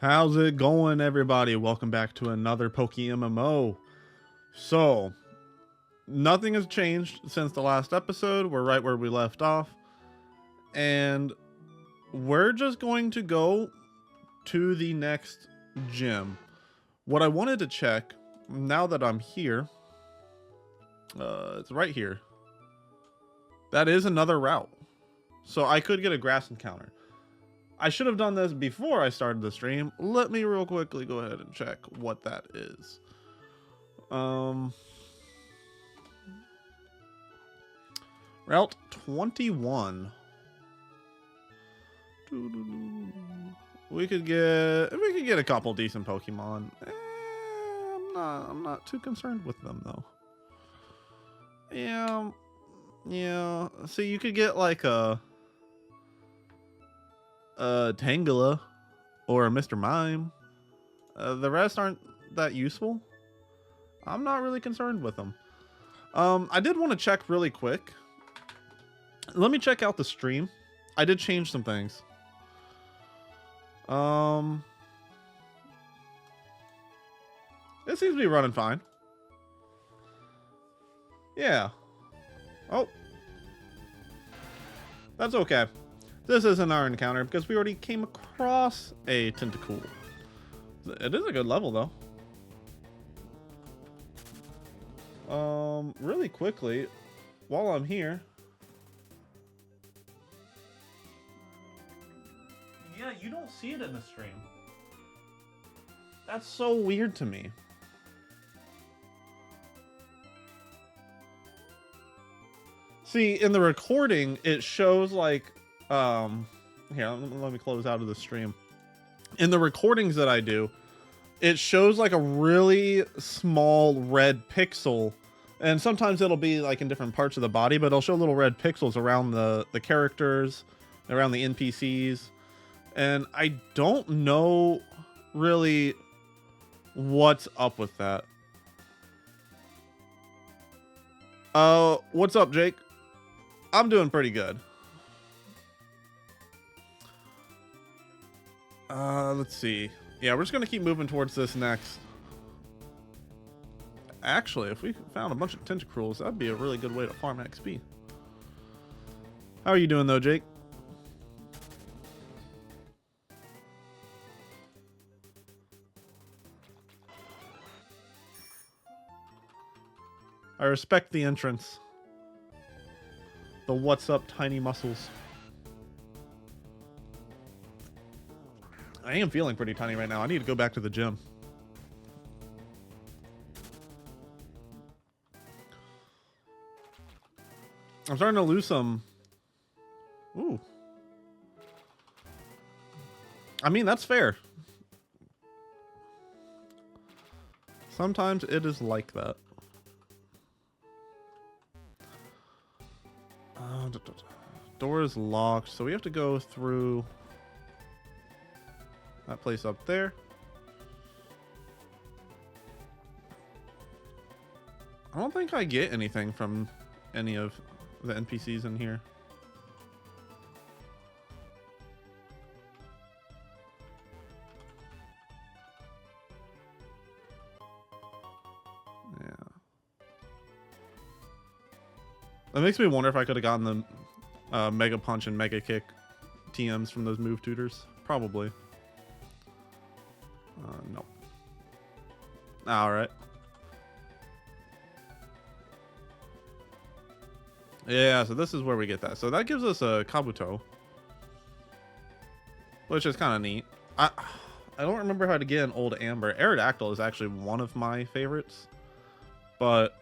How's it going, everybody? Welcome back to another PokeMMO. So, nothing has changed since the last episode. We're right where we left off. And we're just going to go to the next gym. What I wanted to check, now that I'm here, it's right here. That is another route. So I could get a grass encounter. I should have done this before I started the stream. Let me real quickly go ahead and check what that is. Route 21. We could get a couple decent Pokemon. I'm not too concerned with them though. Yeah. See, you could get like a Tangela or a Mr. Mime. The rest aren't that useful. I'm not really concerned with them. I did want to check really quick. Let me check out the stream. I did change some things. It seems to be running fine. Yeah. Oh. That's okay. This isn't our encounter because we already came across a Tentacool. It is a good level though. Really quickly, while I'm here. Yeah, you don't see it in the stream. That's so weird to me. See, in the recording, it shows like, here, let me close out of the stream. In the recordings that I do, it shows like a really small red pixel, and sometimes it'll be like in different parts of the body, but it'll show little red pixels around the characters, around the NPCs, and I don't know really what's up with that. What's up, Jake? I'm doing pretty good. Let's see. Yeah, we're just gonna keep moving towards this next. Actually, if we found a bunch of Tentacruels, that'd be a really good way to farm XP. How are you doing though, Jake? I respect the entrance. The what's up tiny muscles. I am feeling pretty tiny right now. I need to go back to the gym. I'm starting to lose some. Ooh. I mean, that's fair. Sometimes it is like that. Door is locked, so we have to go through that place up there. I don't think I get anything from any of the NPCs in here. Yeah. That makes me wonder if I could have gotten the Mega Punch and Mega Kick TMs from those move tutors. Probably. No. Alright. Yeah, so this is where we get that. So that gives us a Kabuto, which is kind of neat. I don't remember how to get an old Amber. Aerodactyl is actually one of my favorites, but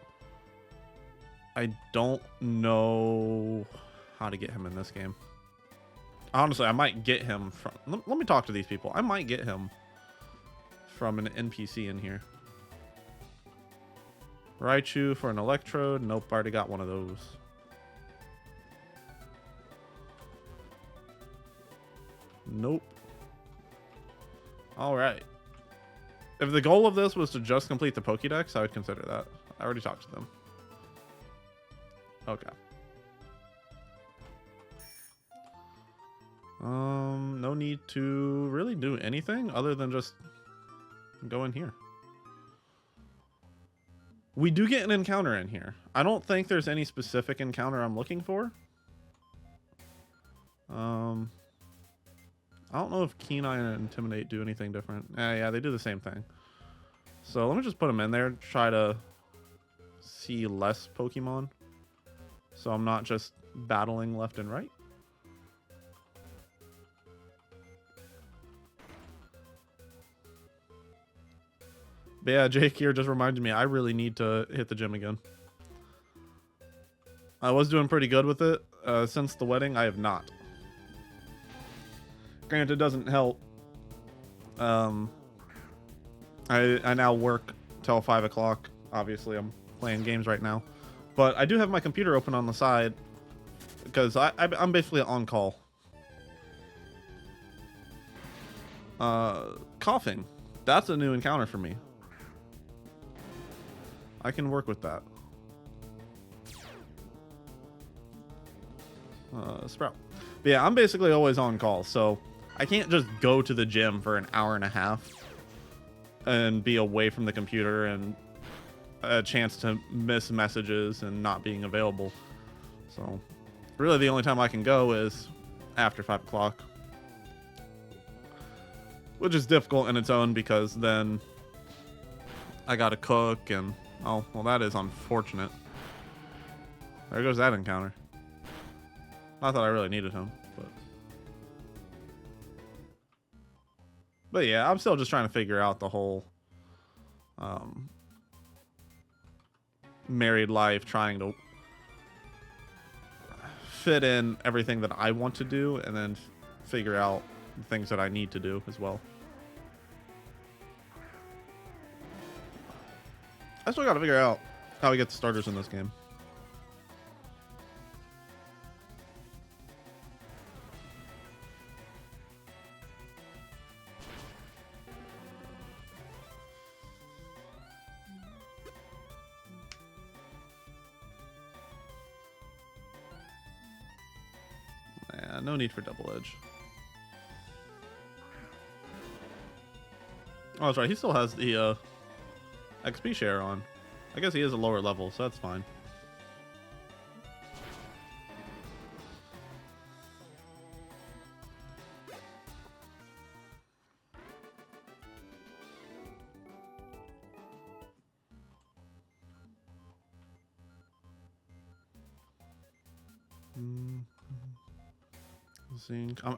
I don't know how to get him in this game. Honestly, I might get him from... Let me talk to these people. I might get him from an NPC in here. Raichu for an Electrode. Nope, already got one of those. Nope. Alright. If the goal of this was to just complete the Pokédex, I would consider that. I already talked to them. Okay. No need to really do anything other than just go in here. We do get an encounter in here. I don't think there's any specific encounter I'm looking for. I don't know if Keen Eye and Intimidate do anything different. Yeah, they do the same thing. So let me just put them in there, try to see less Pokemon. So I'm not just battling left and right. But yeah, Jake here just reminded me I really need to hit the gym again. I was doing pretty good with it. Since the wedding, I have not. Granted, it doesn't help. I now work till 5 o'clock. Obviously, I'm playing games right now. But I do have my computer open on the side because I'm basically on call. Coughing. That's a new encounter for me. I can work with that. Sprout. But yeah, I'm basically always on call, so I can't just go to the gym for an hour and a half and be away from the computer and a chance to miss messages and not being available. So really the only time I can go is after 5 o'clock, which is difficult in its own because then I gotta cook and oh, well, that is unfortunate. There goes that encounter. Not that I really needed him, but yeah, I'm still just trying to figure out the whole married life, trying to fit in everything that I want to do and then figure out the things that I need to do as well. I still gotta figure out how we get the starters in this game. Yeah, no need for double edge. Oh, that's right. He still has the XP share on. I guess he is a lower level, so that's fine.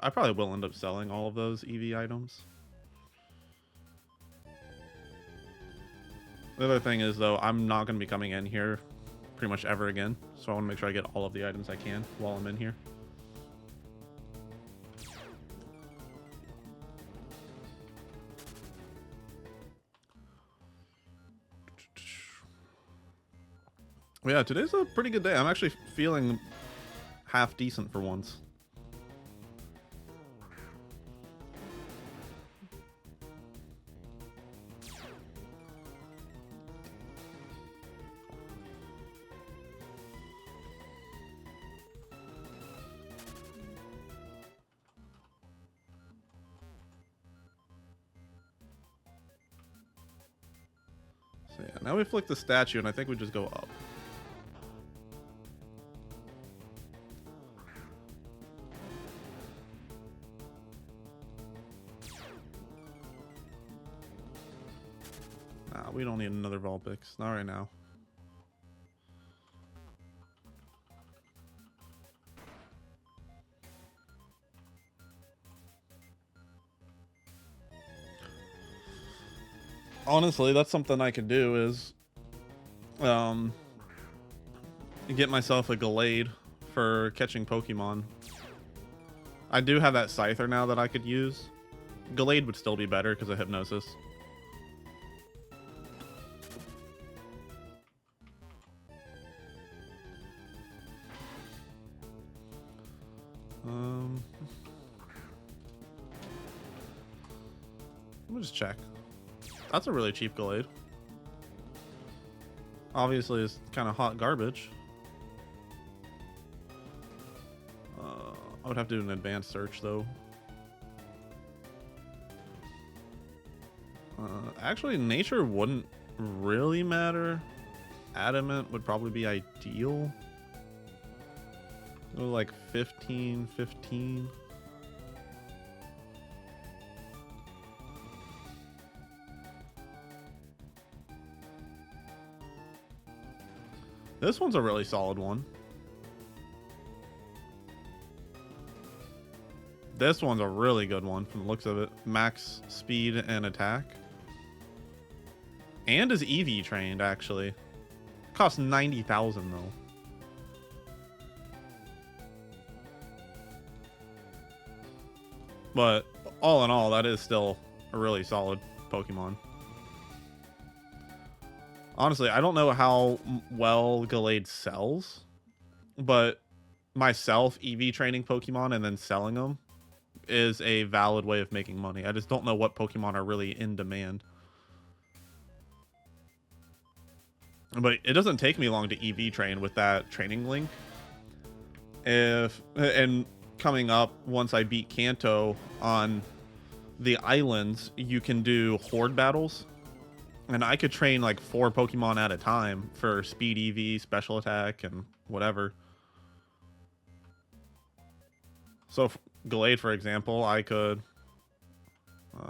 I probably will end up selling all of those EV items. The other thing is, though, I'm not going to be coming in here pretty much ever again. So I want to make sure I get all of the items I can while I'm in here. Yeah, today's a pretty good day. I'm actually feeling half decent for once. So yeah, now we flick the statue and I think we just go up. Nah, we don't need another Vulpix. Not right now. Honestly, that's something I could do is get myself a Gallade for catching Pokemon. I do have that Scyther now that I could use. Gallade would still be better because of Hypnosis. Let me just check. That's a really cheap Gallade. Obviously, it's kind of hot garbage. I would have to do an advanced search, though. Actually, nature wouldn't really matter. Adamant would probably be ideal. Go like 15, 15. This one's a really solid one. This one's a really good one from the looks of it. Max speed and attack. And is EV trained, actually. Costs 90,000 though. But all in all, that is still a really solid Pokemon. Honestly, I don't know how well Gallade sells, but myself EV training Pokemon and then selling them is a valid way of making money. I just don't know what Pokemon are really in demand. But it doesn't take me long to EV train with that training link. And coming up, once I beat Kanto on the islands, you can do horde battles. And I could train like 4 Pokemon at a time for speed EV, special attack, and whatever. So Gallade, for example, I could... I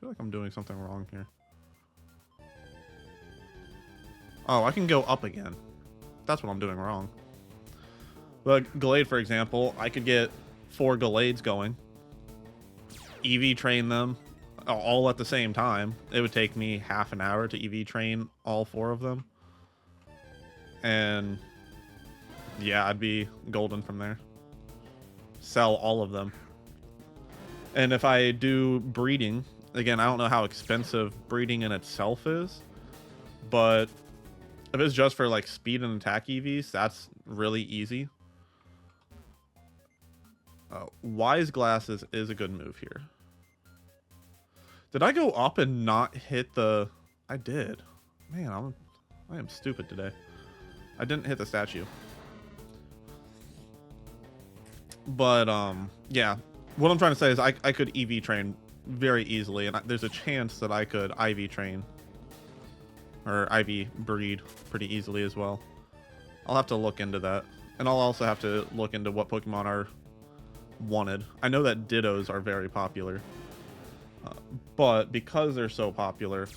feel like I'm doing something wrong here. Oh, I can go up again. That's what I'm doing wrong. But Gallade, for example, I could get 4 Gallades going. EV train them all at the same time. It would take me half an hour to EV train all 4 of them. And yeah, I'd be golden from there. Sell all of them. And if I do breeding, again, I don't know how expensive breeding in itself is, but if it's just for like speed and attack EVs, that's really easy. Wise Glasses is a good move here. Did I go up and not hit the... I did. Man, I am stupid today. I didn't hit the statue. But, yeah. What I'm trying to say is I could EV train very easily, and there's a chance that I could IV train. Or IV breed pretty easily as well. I'll have to look into that. And I'll also have to look into what Pokemon are wanted. I know that Dittos are very popular. But because they're so popular,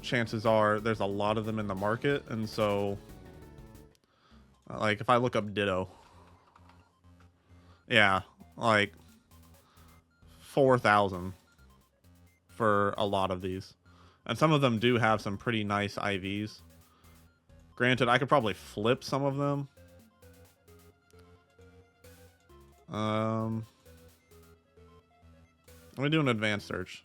chances are there's a lot of them in the market. And so, like, if I look up Ditto, yeah, like 4,000 for a lot of these. And some of them do have some pretty nice IVs. Granted, I could probably flip some of them. Let me do an advanced search.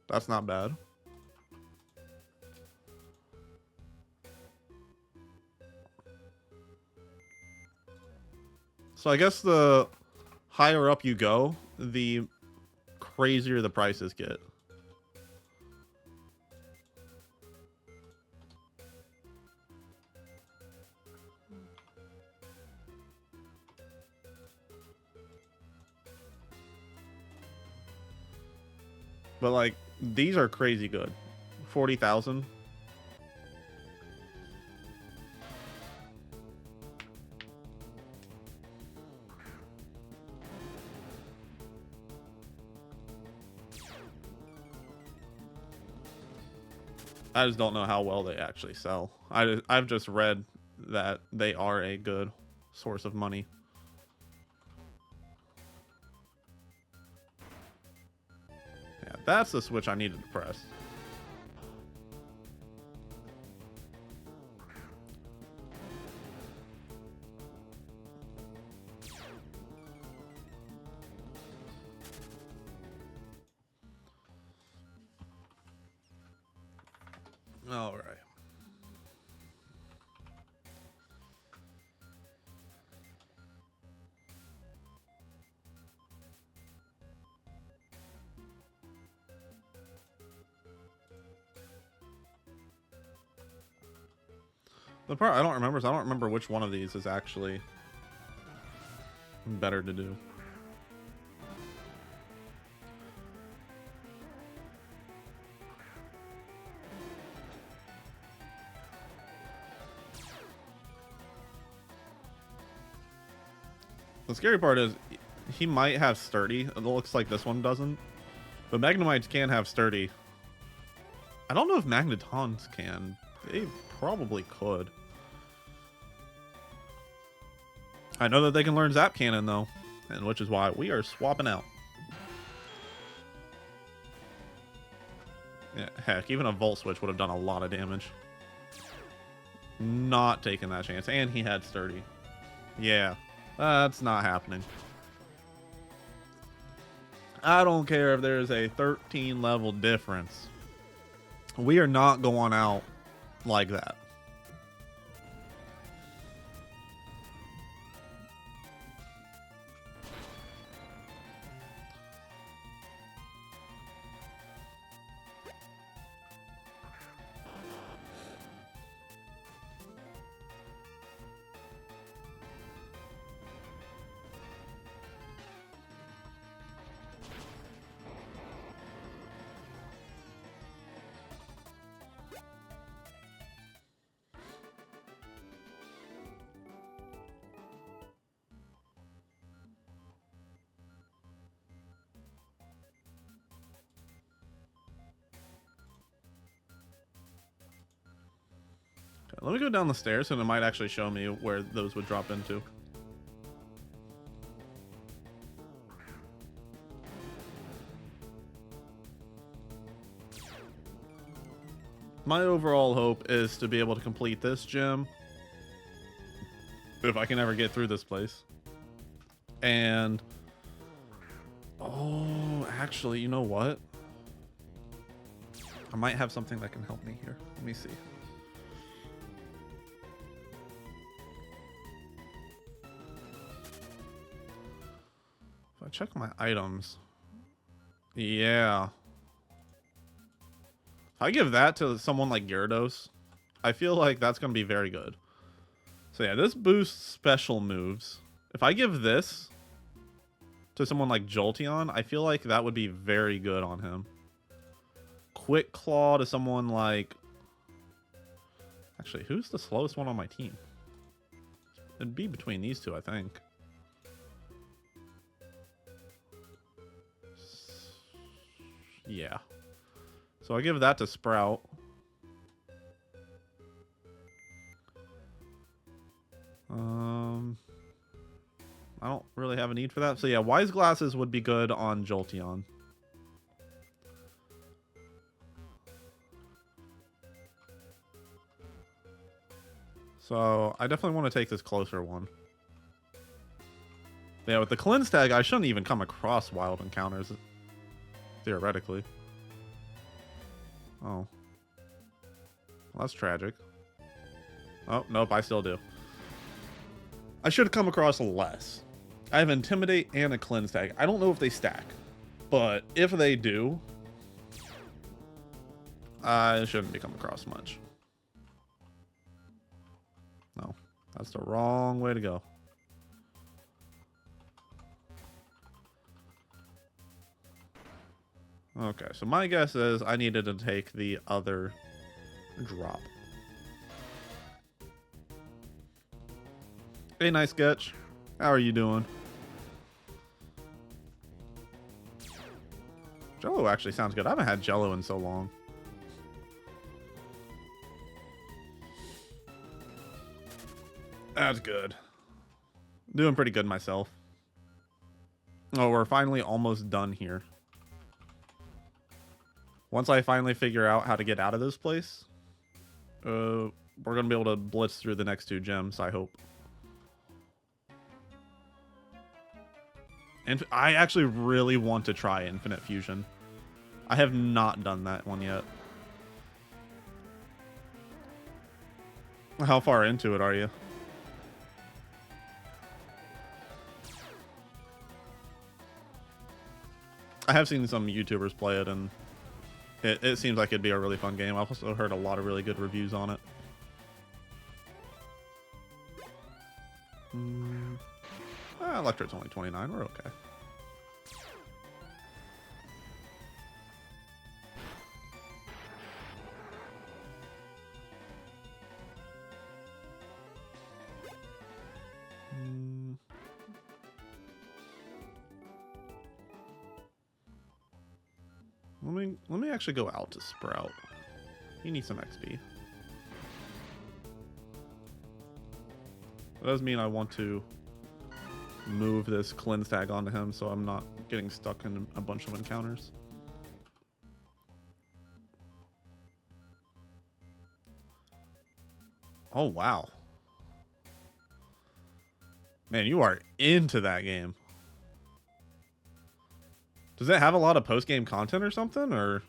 That's not bad. So I guess the higher up you go, the crazier the prices get. But like, these are crazy good. 40,000. I just don't know how well they actually sell. I've just read that they are a good source of money. Yeah, that's the switch I needed to press. All right. The part I don't remember is I don't remember which one of these is actually better to do. The scary part is he might have sturdy. It looks like this one doesn't. But Magnemites can have sturdy. I don't know if Magnetons can. They probably could. I know that they can learn Zap Cannon though, and which is why we are swapping out. Yeah, heck, even a Volt Switch would have done a lot of damage. Not taking that chance, and he had sturdy. Yeah, that's not happening. I don't care if there's a 13 level difference. We are not going out like that. Let me go down the stairs and it might actually show me where those would drop into. My overall hope is to be able to complete this gym if I can ever get through this place. And oh, actually, you know what? I might have something that can help me here. Let me see. If I check my items, yeah. If I give that to someone like Gyarados, I feel like that's going to be very good. So yeah, this boosts special moves. If I give this to someone like Jolteon, I feel like that would be very good on him. Quick Claw to someone like... Actually, who's the slowest one on my team? It'd be between these two, I think. Yeah. So I give that to Sprout. I don't really have a need for that. So yeah, Wise Glasses would be good on Jolteon. So I definitely want to take this closer one. Yeah, with the Cleanse Tag, I shouldn't even come across wild encounters. Theoretically. Oh. Well, that's tragic. Oh, nope, I still do. I should have come across less. I have Intimidate and a Cleanse Tag. I don't know if they stack. But if they do, I shouldn't be coming across much. No, that's the wrong way to go. Okay, so my guess is I needed to take the other drop. Hey, nice sketch. How are you doing? Jello actually sounds good. I haven't had Jello in so long. That's good. Doing pretty good myself. Oh, we're finally almost done here. Once I finally figure out how to get out of this place, we're going to be able to blitz through the next two gyms, I hope. And I actually really want to try Infinite Fusion. I have not done that one yet. How far into it are you? I have seen some YouTubers play it, and it seems like it'd be a really fun game. I've also heard a lot of really good reviews on it. Electro's only 29. We're okay. Let me actually go out to Sprout. He needs some XP. That does mean I want to move this cleanse tag onto him so I'm not getting stuck in a bunch of encounters. Oh, wow. Man, you are into that game. Does it have a lot of post-game content or something, or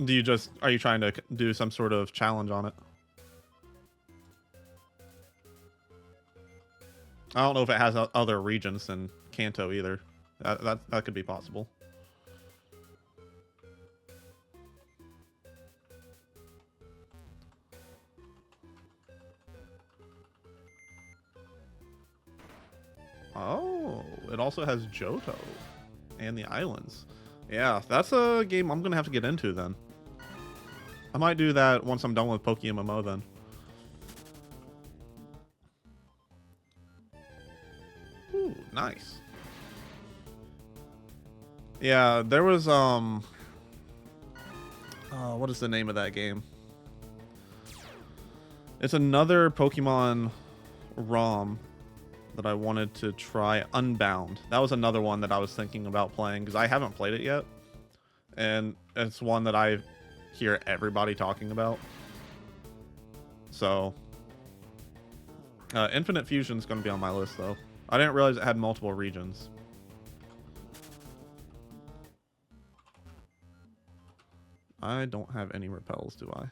do you just, are you trying to do some sort of challenge on it? I don't know if it has other regions than Kanto either. That could be possible. Oh, it also has Johto and the islands. Yeah, that's a game I'm gonna have to get into then. I might do that once I'm done with PokeMMO then. Ooh, nice. Yeah, there was what is the name of that game? It's another Pokemon ROM that I wanted to try. Unbound. That was another one that I was thinking about playing because I haven't played it yet, and it's one that I hear everybody talking about. So Infinite Fusion is going to be on my list though. I didn't realize it had multiple regions. I don't have any repels, do I?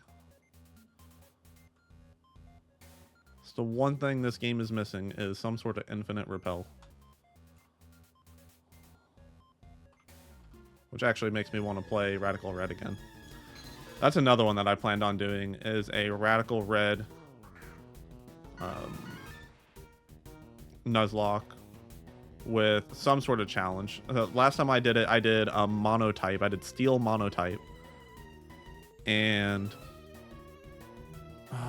So the one thing this game is missing is some sort of infinite repel. Which actually makes me want to play Radical Red again. That's another one that I planned on doing, is a Radical Red Nuzlocke with some sort of challenge. Last time I did it, I did a monotype. I did Steel monotype. And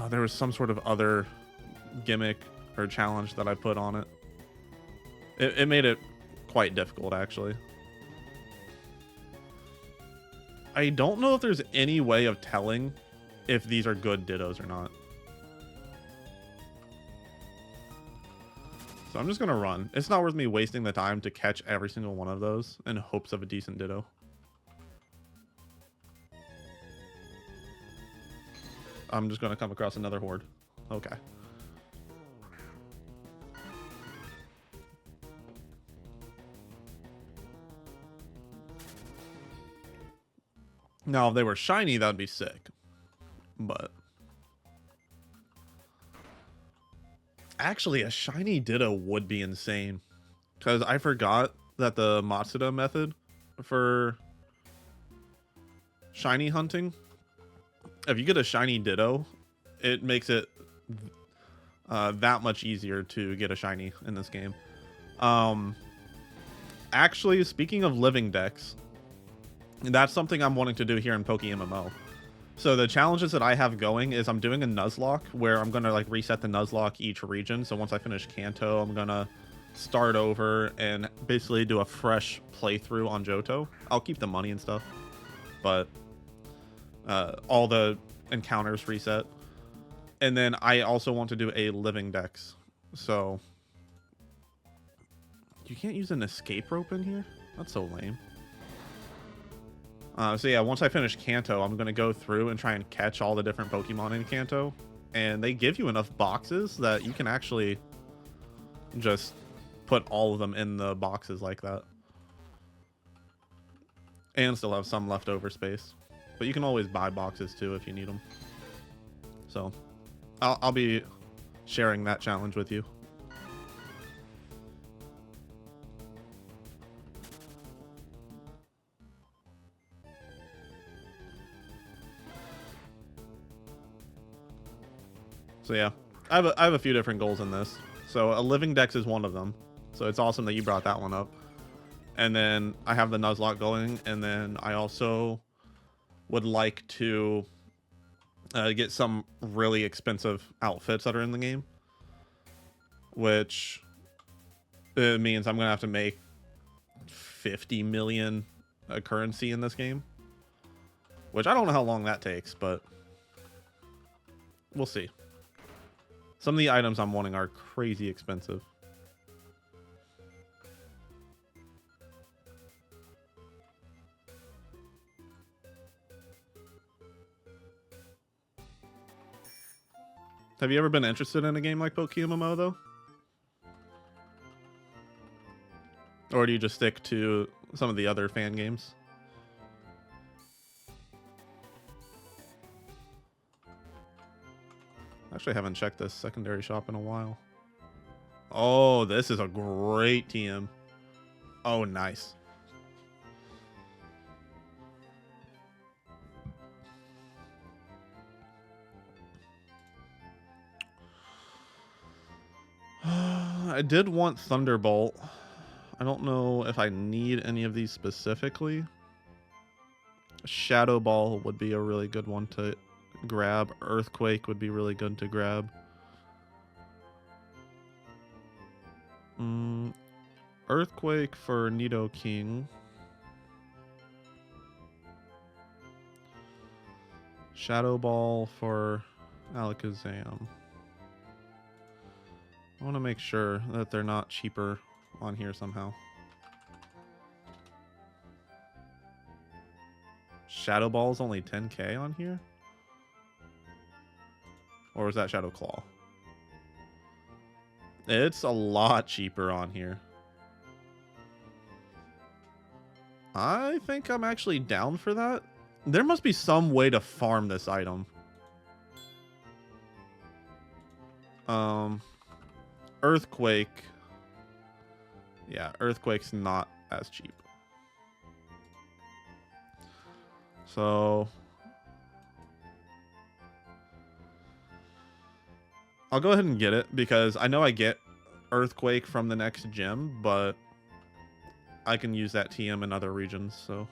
there was some sort of other gimmick or challenge that I put on it. It made it quite difficult, actually. I don't know if there's any way of telling if these are good Dittos or not. So I'm just going to run. It's not worth me wasting the time to catch every single one of those in hopes of a decent Ditto. I'm just going to come across another horde. Okay. Now, if they were shiny, that would be sick. But actually, a shiny Ditto would be insane. Because I forgot that the Matsuda method for shiny hunting, if you get a shiny Ditto, it makes it that much easier to get a shiny in this game. Actually, speaking of living decks, that's something I'm wanting to do here in PokeMMO. So the challenges that I have going is I'm doing a Nuzlocke where I'm going to like reset the Nuzlocke each region. So once I finish Kanto, I'm going to start over and basically do a fresh playthrough on Johto. I'll keep the money and stuff, but all the encounters reset. And then I also want to do a living dex. So you can't use an escape rope in here? That's so lame. So yeah, once I finish Kanto, I'm going to go through and try and catch all the different Pokemon in Kanto. And they give you enough boxes that you can actually just put all of them in the boxes like that. And still have some leftover space. But you can always buy boxes too if you need them. So I'll be sharing that challenge with you. So yeah, I have a few different goals in this. So a living dex is one of them. So it's awesome that you brought that one up. And then I have the Nuzlocke going, and then I also would like to get some really expensive outfits that are in the game, which it means I'm gonna have to make 50 million currency in this game, which I don't know how long that takes, but we'll see. Some of the items I'm wanting are crazy expensive. Have you ever been interested in a game like PokeMMO though? Or do you just stick to some of the other fan games? Actually, I haven't checked this secondary shop in a while. Oh, this is a great TM. Oh, nice. I did want Thunderbolt. I don't know if I need any of these specifically. Shadow Ball would be a really good one to grab. Earthquake would be really good to grab. Earthquake for Nidoking. Shadow Ball for Alakazam. I want to make sure that they're not cheaper on here somehow. Shadow Ball's only 10k on here? Or was that Shadow Claw? It's a lot cheaper on here. I think I'm actually down for that. There must be some way to farm this item. Earthquake. Yeah, Earthquake's not as cheap. So I'll go ahead and get it because I know I get Earthquake from the next gym, but I can use that TM in other regions, so.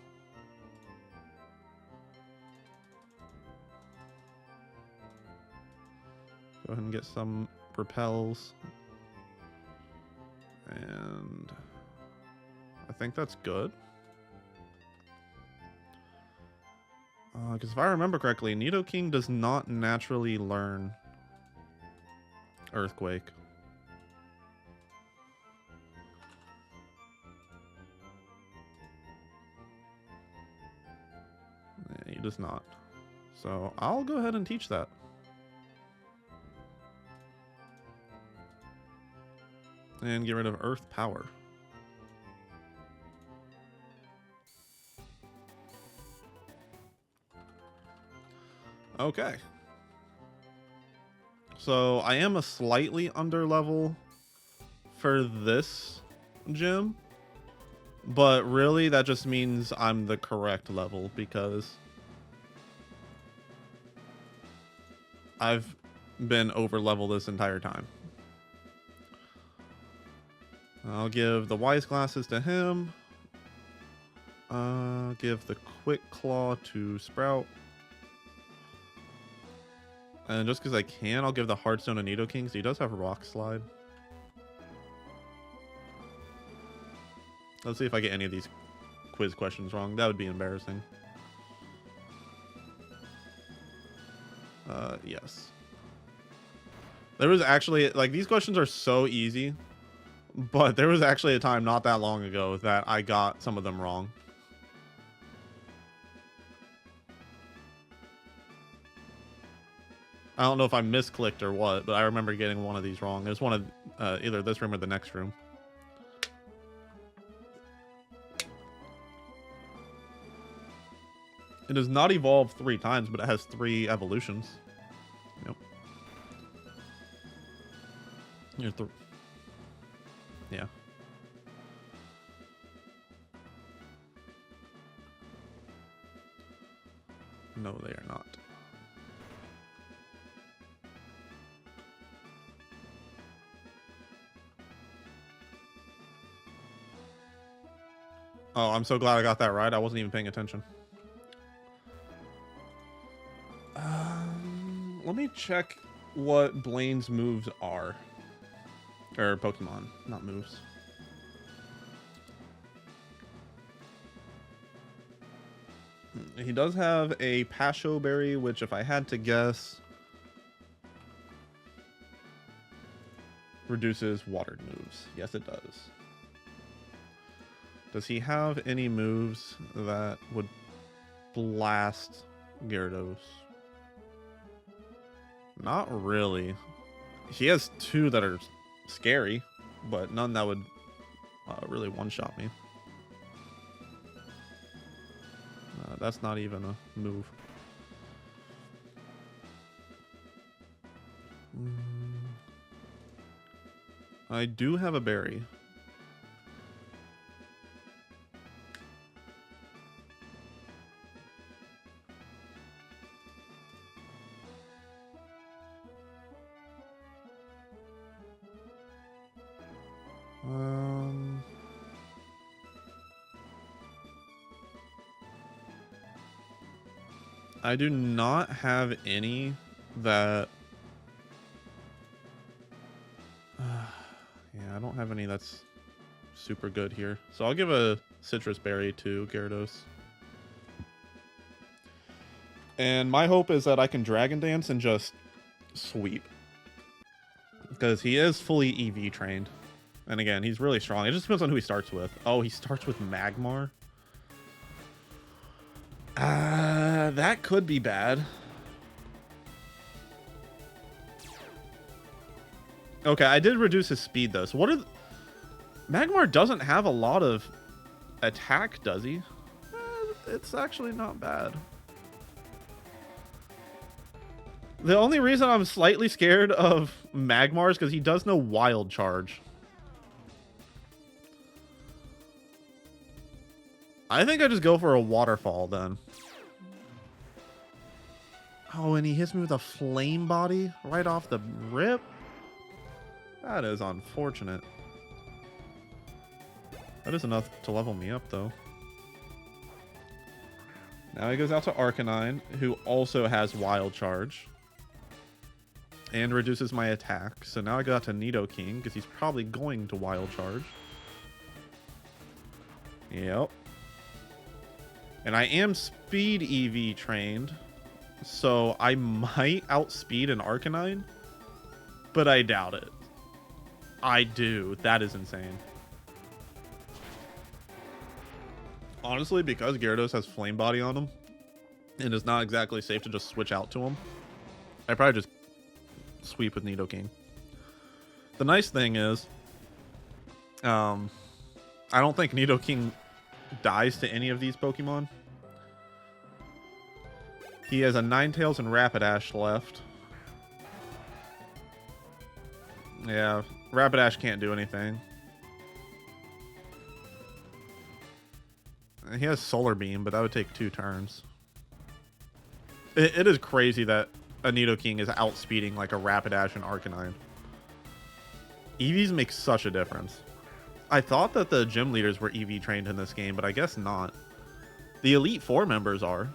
Go ahead and get some repels. And I think that's good. Because if I remember correctly, Nidoking does not naturally learn Earthquake. Yeah, he does not. So I'll go ahead and teach that. And get rid of Earth Power. Okay. So I am a slightly under level for this gym. But really that just means I'm the correct level because I've been over level this entire time. I'll give the Wise Glasses to him. Give the Quick Claw to Sprout. And just because I can, I'll give the Heartstone to Nidoking, so he does have Rock Slide. Let's see if I get any of these quiz questions wrong. That would be embarrassing. Yes. There was actually, like, these questions are so easy, but there was actually a time not that long ago that I got some of them wrong. I don't know if I misclicked or what, but I remember getting one of these wrong. It was one of either this room or the next room. It does not evolve 3 times, but it has 3 evolutions. Yep. Yeah. No, they are not. Oh, I'm so glad I got that right. I wasn't even paying attention. Let me check what Blaine's moves are. Or Pokemon, not moves. He does have a Pasho Berry, which if I had to guess, reduces water moves. Yes, it does. Does he have any moves that would blast Gyarados? Not really. He has two that are scary, but none that would really one-shot me. That's not even a move. I do have a berry. I do not have any that... yeah, I don't have any that's super good here. So I'll give a citrus berry to Gyarados. And my hope is that I can Dragon Dance and just sweep. Because he is fully EV trained. And again, he's really strong. It just depends on who he starts with. Oh, he starts with Magmar? That could be bad. Okay, I did reduce his speed though. So what are... Magmar doesn't have a lot of attack, does he? It's actually not bad. The only reason I'm slightly scared of Magmar is because he does no Wild Charge. I think I just go for a Waterfall then. Oh, and he hits me with a Flame Body right off the rip? That is unfortunate. That is enough to level me up, though. Now he goes out to Arcanine, who also has Wild Charge. And reduces my attack. So now I go out to Nidoking, because he's probably going to Wild Charge. Yep. And I am Speed EV trained. So I might outspeed an Arcanine. But I doubt it. I do. That is insane. Honestly, because Gyarados has Flame Body on him, and it's not exactly safe to just switch out to him, I probably just sweep with Nidoking. The nice thing is, I don't think Nidoking dies to any of these Pokemon. He has a Ninetales and Rapidash left. Yeah, Rapidash can't do anything. He has Solar Beam, but that would take 2 turns. It is crazy that a Nidoking is outspeeding like a Rapidash and Arcanine. EVs make such a difference. I thought that the gym leaders were EV trained in this game, but I guess not. The Elite Four members are.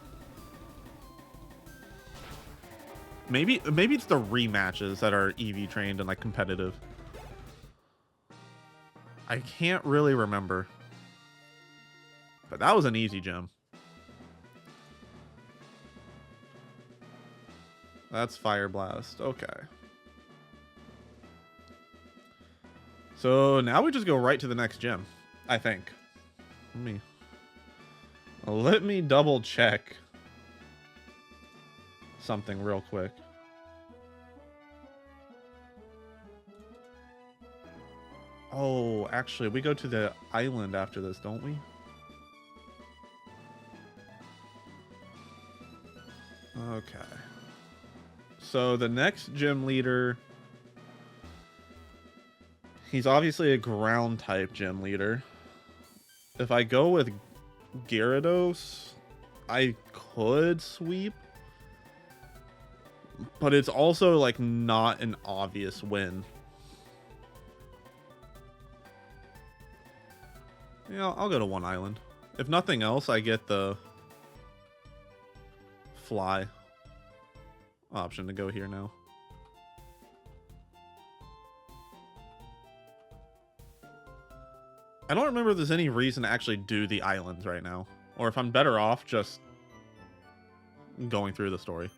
Maybe it's the rematches that are EV trained and like competitive. I can't really remember. But that was an easy gym. That's Fire Blast. Okay. So now we just go right to the next gym, I think. Let me double check something real quick. Oh, actually, we go to the island after this, don't we? Okay. So the next gym leader, he's obviously a ground type gym leader. If I go with Gyarados, I could sweep. But it's also like not an obvious win. Yeah, I'll go to one island. If nothing else, I get the fly option to go here now. I don't remember if there's any reason to actually do the islands right now, or if I'm better off just going through the story.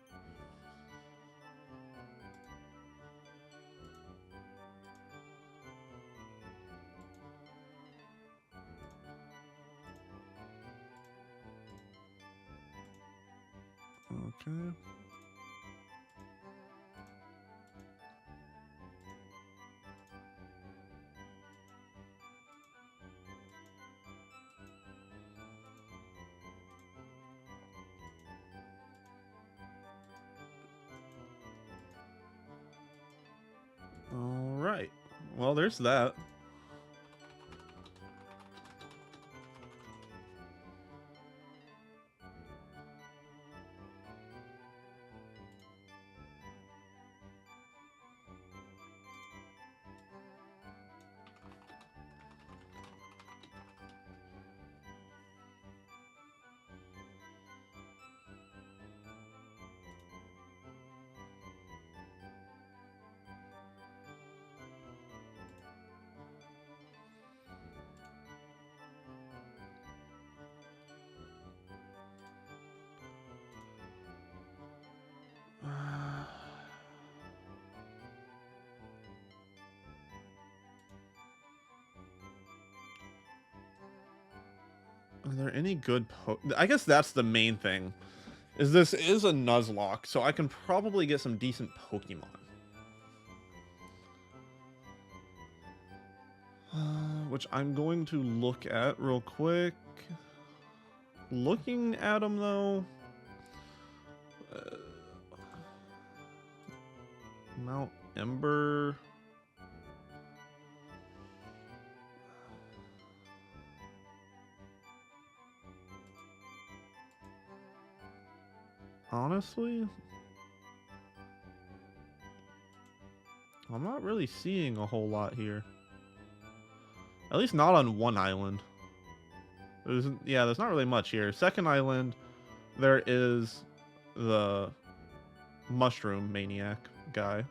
Okay. All right. Well, there's that. Are there any good I guess that's the main thing. Is this is a Nuzlocke, so I can probably get some decent Pokemon. Which I'm going to look at real quick. Looking at them though. Mount Ember. Honestly, I'm not really seeing a whole lot here. At least not on one island. Yeah, there's not really much here. Second island, there is the mushroom maniac guy.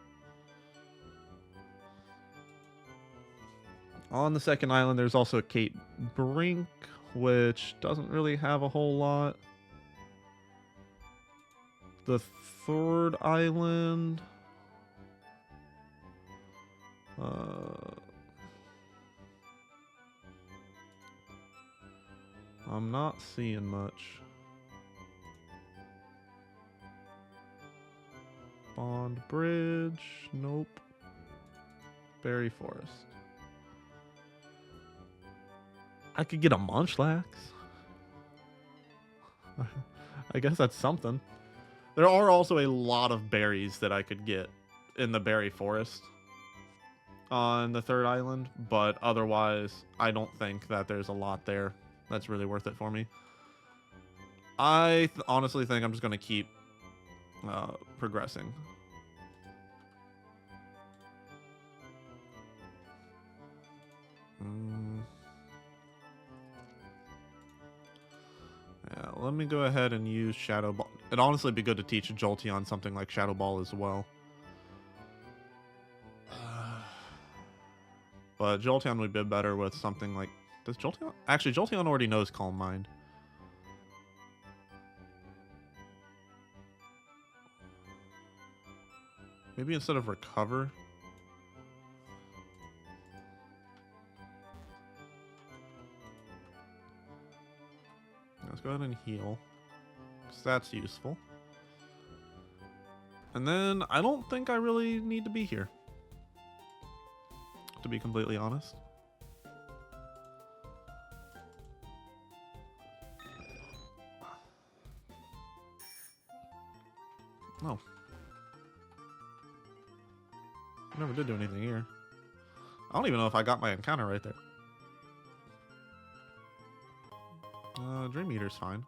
On the second island, there's also Kate Brink, which doesn't really have a whole lot. The third island, I'm not seeing much. Bond Bridge, nope. Berry Forest. I could get a Munchlax. I guess that's something. There are also a lot of berries that I could get in the berry forest on the third island, but otherwise, I don't think that there's a lot there that's really worth it for me. I honestly think I'm just going to keep progressing. Yeah, let me go ahead and use Shadow Ball. It'd honestly be good to teach Jolteon something like Shadow Ball as well. But Jolteon would be better with something like... Does Jolteon... Actually, Jolteon already knows Calm Mind. Maybe instead of Recover... Let's go ahead and heal. Because that's useful. And then I don't think I really need to be here, to be completely honest. Oh. I never did do anything here. I don't even know if I got my encounter right there. Dream Eater's fine.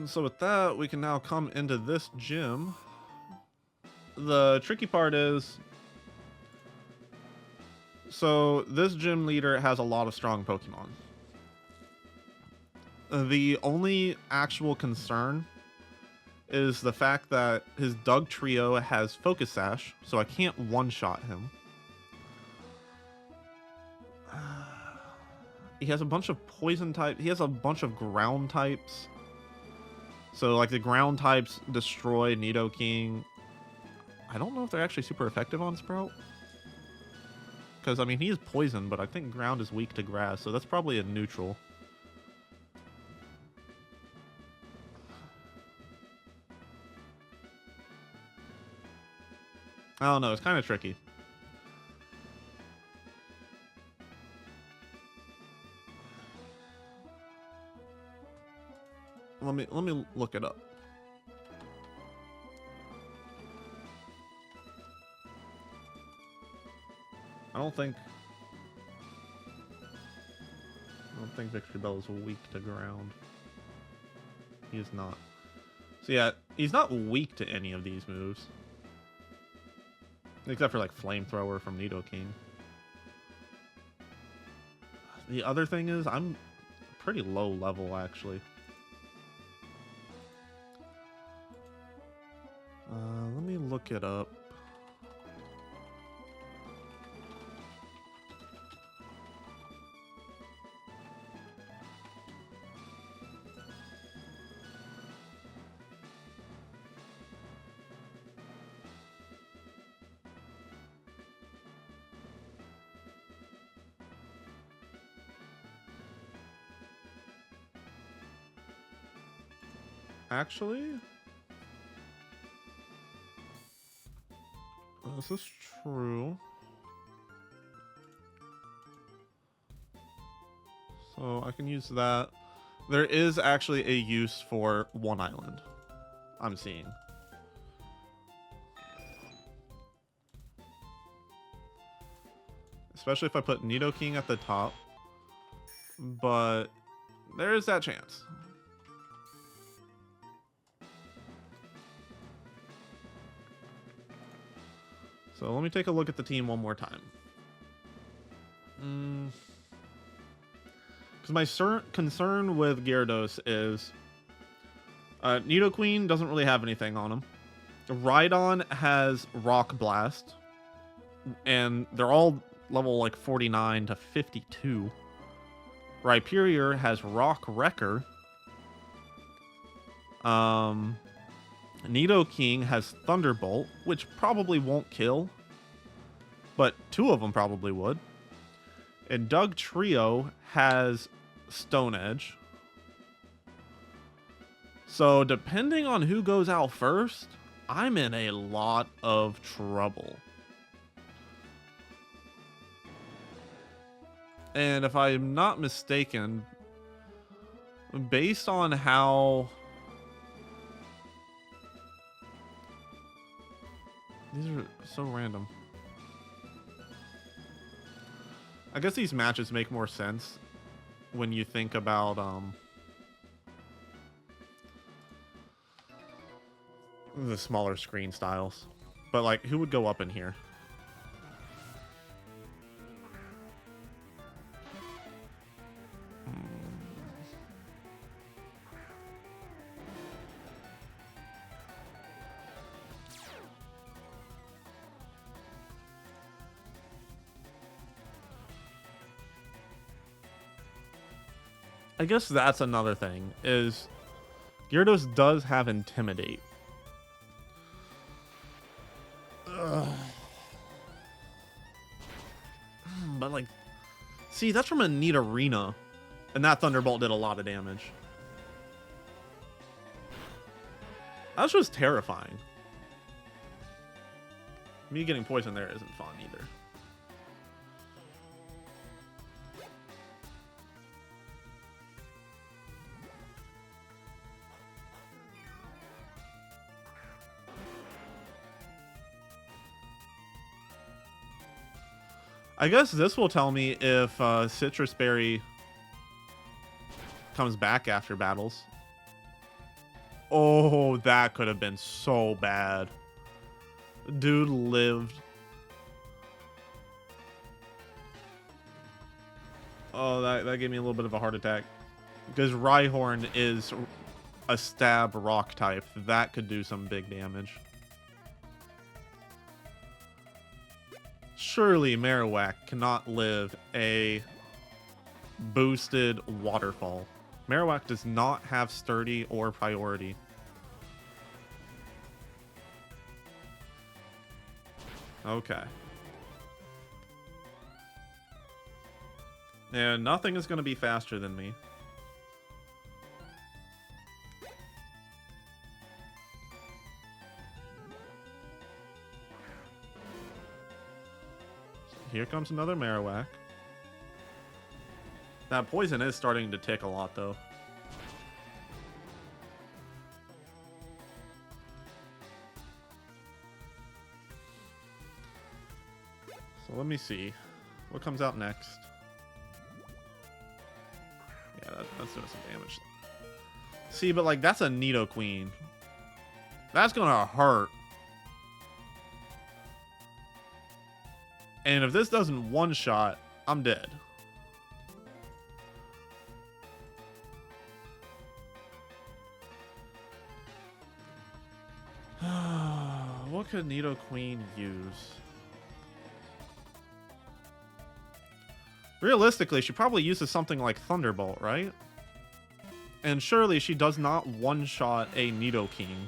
So with that, we can now come into this gym. The tricky part is So this gym leader has a lot of strong Pokemon. The only actual concern is the fact that his Doug Trio has Focus Sash, so I can't one-shot him. He has a bunch of poison type. He has a bunch of ground types. So like the ground types destroy Nidoking. I don't know if they're actually super effective on Sprout. Because I mean he is poison, but I think ground is weak to grass, so that's probably a neutral. I don't know, it's kind of tricky. Let me look it up. I don't think Victreebel is weak to ground. He is not. So yeah, he's not weak to any of these moves. Except for like Flamethrower from Nidoking. The other thing is I'm pretty low level actually. Let me look it up. Actually, this is true. So I can use that. There is actually a use for one island, I'm seeing. Especially if I put Nidoking at the top. But there is that chance. So let me take a look at the team one more time. Because my concern with Gyarados is Nidoqueen doesn't really have anything on him. Rhydon has Rock Blast, and they're all level like 49 to 52. Rhyperior has Rock Wrecker. Nidoking has Thunderbolt, which probably won't kill, but two of them probably would. And Doug Trio has Stone Edge. So depending on who goes out first, I'm in a lot of trouble. And if I'm not mistaken, based on how... These are so random. I guess these matches make more sense when you think about the smaller screen styles. But like, who would go up in here? I guess that's another thing, is Gyarados does have Intimidate. Ugh. But like, see, that's from a neat arena, and that Thunderbolt did a lot of damage. That's just terrifying. Me getting poisoned there isn't fun either. I guess this will tell me if Citrus Berry comes back after battles. Oh, that could have been so bad. Dude lived. Oh, that gave me a little bit of a heart attack. Because Rhyhorn is a stab rock type. That could do some big damage. Surely Marowak cannot live a boosted waterfall. Marowak does not have sturdy or priority. Okay. And nothing is going to be faster than me. Here comes another Marowak. That poison is starting to tick a lot, though. So let me see. What comes out next? Yeah, that's doing some damage. See, but like, that's a Nidoqueen. That's gonna hurt. And if this doesn't one-shot, I'm dead. What could Nidoqueen use? Realistically, she probably uses something like Thunderbolt, right? And surely she does not one-shot a Nidoking.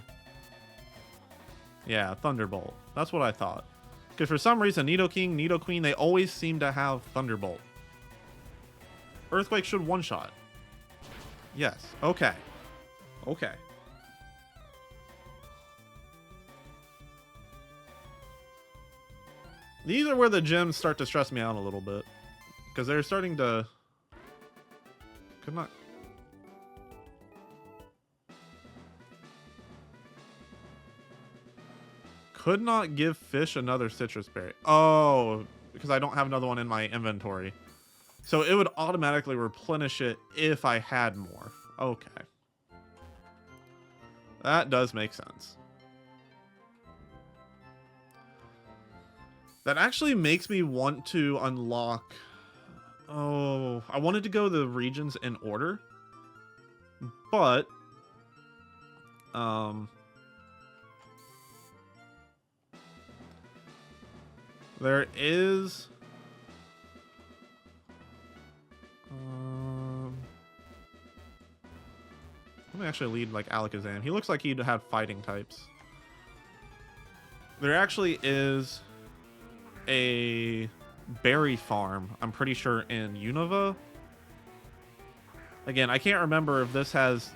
Yeah, Thunderbolt. That's what I thought. Because for some reason, Nidoking, Nidoqueen, they always seem to have Thunderbolt. Earthquake should one-shot. Yes. Okay. Okay. These are where the gyms start to stress me out a little bit. Because they're starting to... Could not... Could not give fish another citrus berry. Oh, because I don't have another one in my inventory. So it would automatically replenish it if I had more. Okay. That does make sense. That actually makes me want to unlock... Oh, I wanted to go the regions in order. But... there is... let me actually lead like Alakazam. He looks like he'd have fighting types. There actually is a berry farm, I'm pretty sure, in Unova. Again, I can't remember if this has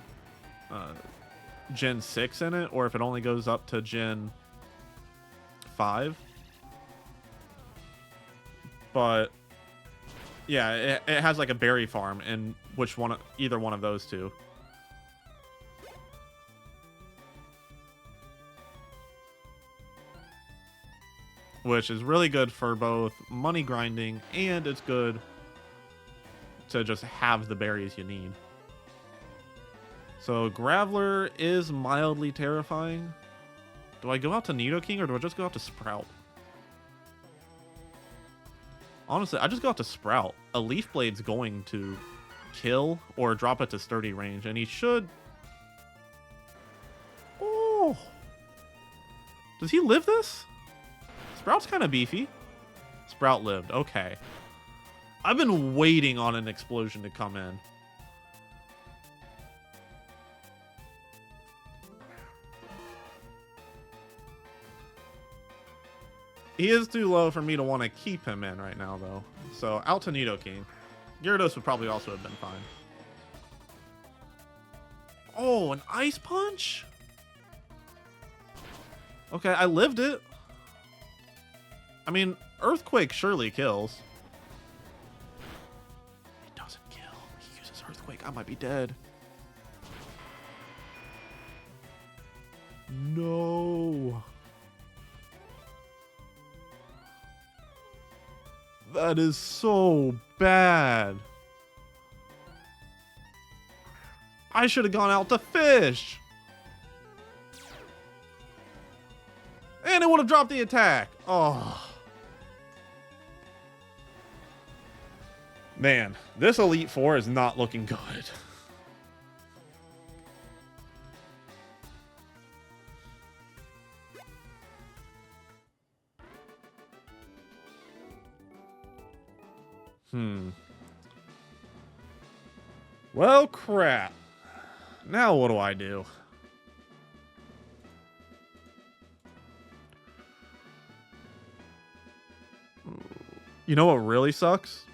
Gen 6 in it or if it only goes up to Gen 5. But yeah, it has like a berry farm in which one, either one of those two. Which is really good for both money grinding and it's good to just have the berries you need. So Graveler is mildly terrifying. Do I go out to Nidoking or do I just go out to Sprout? Honestly, I just go out to Sprout. A Leaf Blade's going to kill or drop it to sturdy range, and he should... Oh! Does he live this? Sprout's kind of beefy. Sprout lived. Okay. I've been waiting on an explosion to come in. He is too low for me to want to keep him in right now, though. So, out to Nidoking. Gyarados would probably also have been fine. Oh, an Ice Punch? Okay, I lived it. I mean, Earthquake surely kills. It doesn't kill. He uses Earthquake. I might be dead. No. That is so bad. I should have gone out to fish. And it would have dropped the attack. Oh. Man, this Elite Four is not looking good. Well, crap. Now what do I do? You know what really sucks?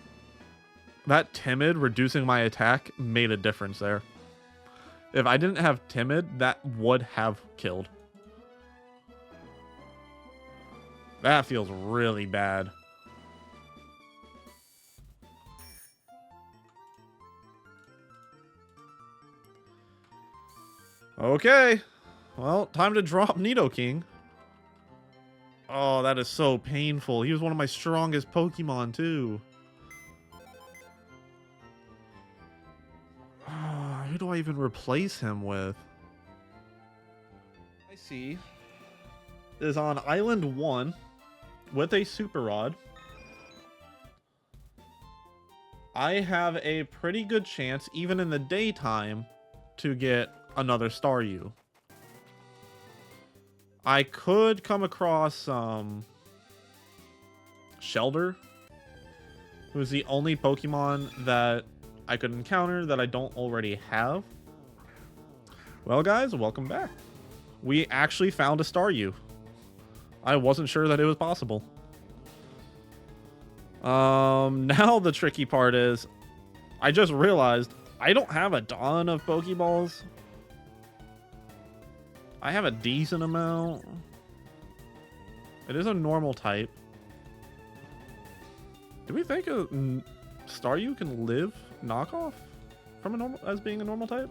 That timid reducing my attack made a difference there. If I didn't have timid, that would have killed. That feels really bad. Okay. Well, time to drop Nidoking. Oh, that is so painful. He was one of my strongest Pokemon, too. Who do I even replace him with? I see. Is on Island 1 with a Super Rod. I have a pretty good chance, even in the daytime, to get another Staryu. I could come across Shelder, who's the only Pokemon that I could encounter that I don't already have. Well, guys, welcome back. We actually found a Staryu. I wasn't sure that it was possible. Now the tricky part is, I just realized I don't have a ton of Pokeballs. I have a decent amount. It is a normal type. Do we think a Staryu can live knockoff from a normal as being a normal type?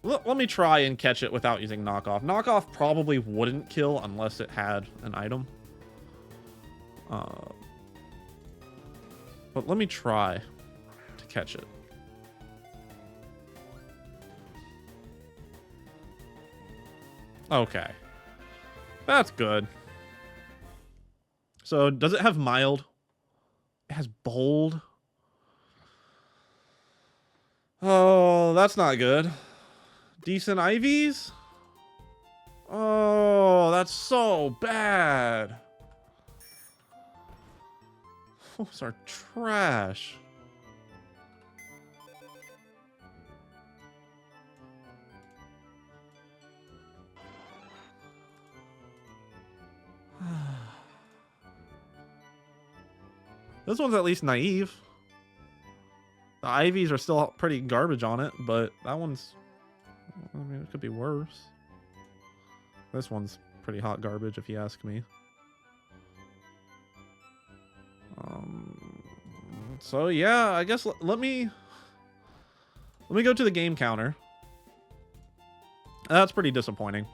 Let me try and catch it without using knockoff. Knockoff probably wouldn't kill unless it had an item. But let me try to catch it. Okay. That's good. So, does it have mild? It has bold. Oh, that's not good. Decent IVs? Oh, that's so bad. Those are trash. This one's at least naive. The IVs are still pretty garbage on it, but that one's... I mean, it could be worse. This one's pretty hot garbage, if you ask me. So yeah, I guess let me go to the game counter. That's pretty disappointing.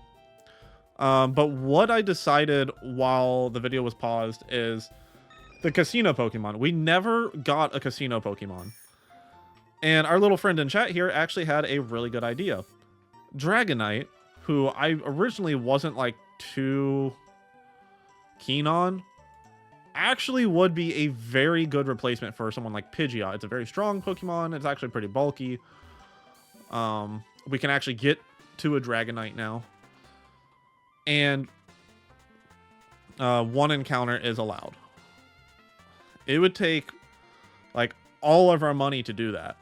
But what I decided while the video was paused is the casino Pokemon. We never got a casino Pokemon. And our little friend in chat here actually had a really good idea. Dragonite, who I originally wasn't like too keen on, actually would be a very good replacement for someone like Pidgeot. It's a very strong Pokemon. It's actually pretty bulky. We can actually get to a Dragonite now. And one encounter is allowed. It would take like all of our money to do that,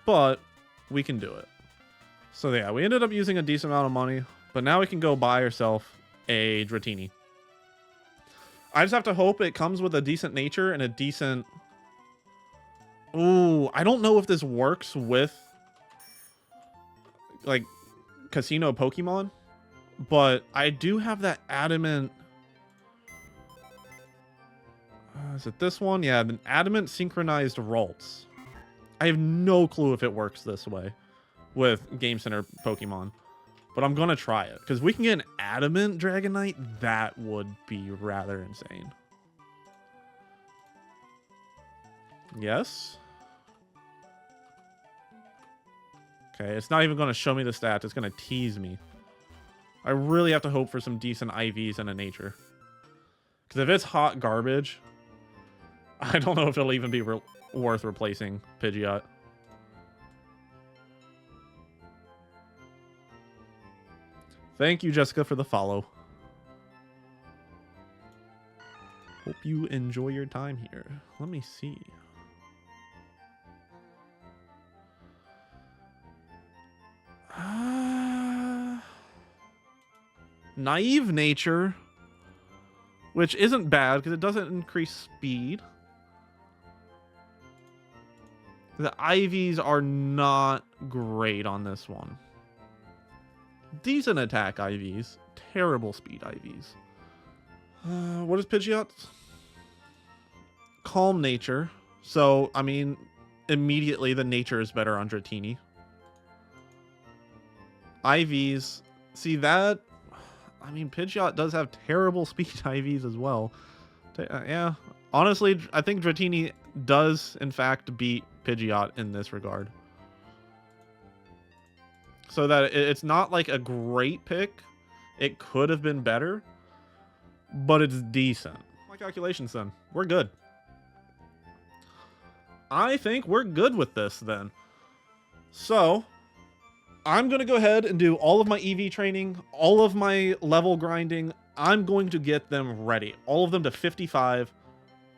but we can do it. So yeah, we ended up using a decent amount of money, but now we can go buy ourselves a Dratini. I just have to hope it comes with a decent nature and a decent... Ooh, I don't know if this works with like casino Pokemon, but I do have that adamant... is it this one? Yeah, an adamant synchronized Ralts. I have no clue if it works this way with Game Center Pokemon, but I'm gonna try it because we can get an adamant Dragonite. That would be rather insane. Yes. Okay, it's not even gonna show me the stats. It's gonna tease me. I really have to hope for some decent IVs and a nature. Because if it's hot garbage, I don't know if it'll even be worth replacing Pidgeot. Thank you, Jessica, for the follow. Hope you enjoy your time here. Let me see. Naive Nature, which isn't bad because it doesn't increase speed. The IVs are not great on this one. Decent attack IVs, terrible speed IVs. What is Pidgeot? Calm Nature. So, I mean, immediately the nature is better on Dratini. IVs. See that? I mean, Pidgeot does have terrible speed IVs as well. Yeah. Honestly, I think Dratini does, in fact, beat Pidgeot in this regard. So that it's not like a great pick. It could have been better, but it's decent. My calculations then. We're good. I think we're good with this then. So I'm going to go ahead and do all of my EV training, all of my level grinding. I'm going to get them ready. All of them to 55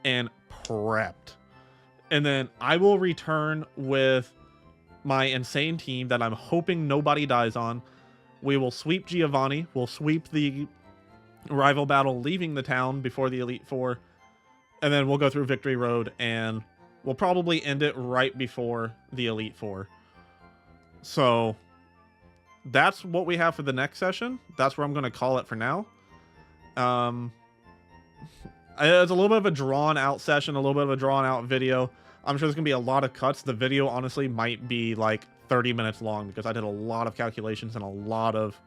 and prepped. And then I will return with my insane team that I'm hoping nobody dies on. We will sweep Giovanni. We'll sweep the rival battle leaving the town before the Elite Four. And then we'll go through Victory Road and we'll probably end it right before the Elite Four. So that's what we have for the next session. That's where I'm going to call it for now. It's a little bit of a drawn out session, a little bit of a drawn out video. I'm sure there's going to be a lot of cuts. The video honestly might be like 30 minutes long because I did a lot of calculations and a lot of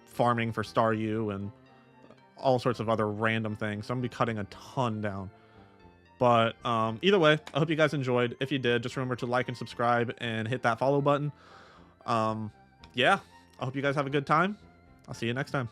farming for Staryu and all sorts of other random things. So I'm going to be cutting a ton down. But either way, I hope you guys enjoyed. If you did, just remember to like and subscribe and hit that follow button. Yeah, I hope you guys have a good time. I'll see you next time.